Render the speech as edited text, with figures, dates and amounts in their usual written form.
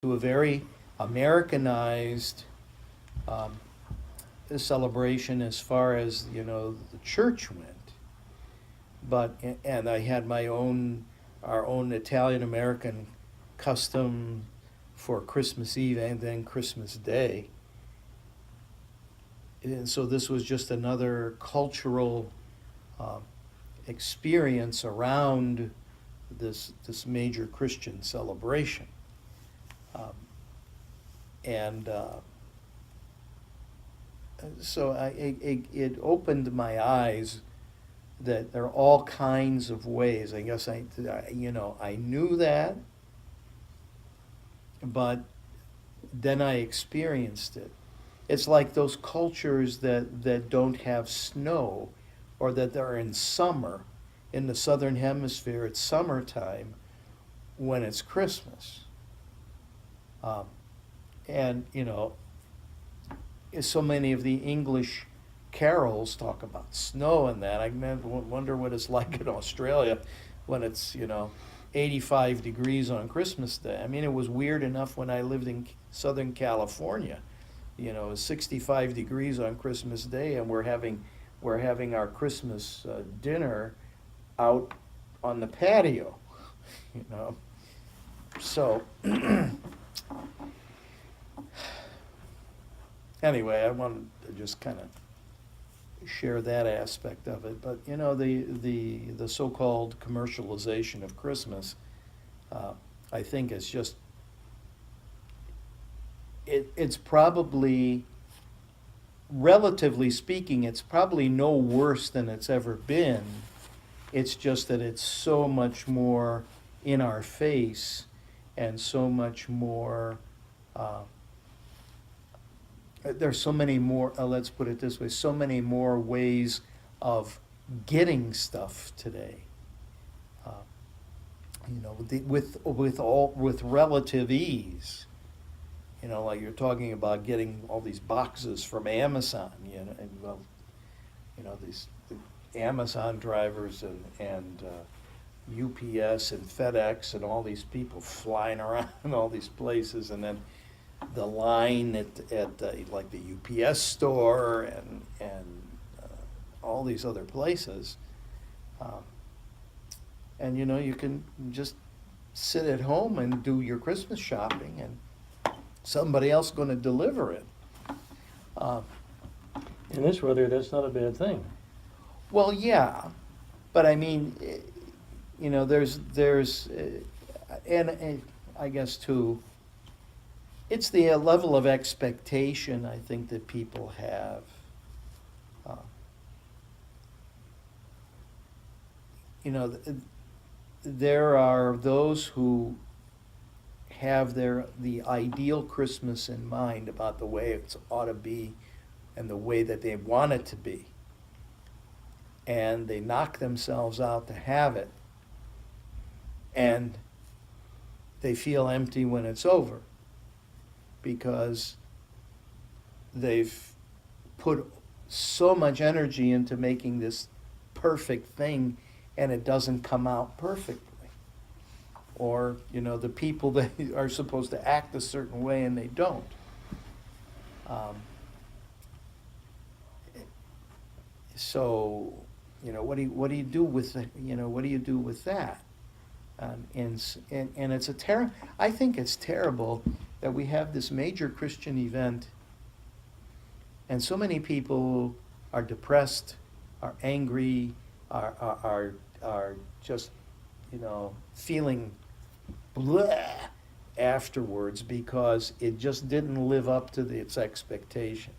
to a very Americanized um, celebration as far as the church went. But and I had our own Italian American custom for Christmas Eve and then Christmas Day. And so this was just another cultural uh, experience around this major Christian celebration. Um, and so it opened my eyes that there are all kinds of ways. I guess I knew that, but then I experienced it. It's like those cultures that don't have snow, or that they're in summer. In the southern hemisphere, it's summertime when it's Christmas. Um, and so many of the English carols talk about snow and that. I wonder what it's like in Australia when it's 85 degrees on Christmas Day. I mean, it was weird enough when I lived in Southern California. It was 65 degrees on Christmas Day, and we're having our Christmas dinner out on the patio. You know, so anyway, I wanted to just kind of share that aspect of it. But the so-called commercialization of Christmas, I think is just it's probably, relatively speaking, it's probably no worse than it's ever been. It's just that it's so much more in our face, and so much more. There's so many more. Let's put it this way: so many more ways of getting stuff today. Uh, with relative ease. Like you're talking about getting all these boxes from Amazon. And these the Amazon drivers and UPS and FedEx and all these people flying around in all these places, and then the line at like the UPS store and all these other places, and you can just sit at home and do your Christmas shopping, and somebody else going to deliver it. Uh, In this weather, that's not a bad thing. well, yeah, but I mean, there's and I guess too. It's the level of expectation, I think, that people have. Uh, there are those who have the ideal Christmas in mind about the way it ought to be and the way that they want it to be. And they knock themselves out to have it. And they feel empty when it's over, because they've put so much energy into making this perfect thing, and it doesn't come out perfectly. Or, the people that are supposed to act a certain way and they don't. So, what do you do with what do you do with that? And it's I think it's terrible that we have this major Christian event, and so many people are depressed, are angry, are just feeling bleh afterwards, because it just didn't live up to its expectation.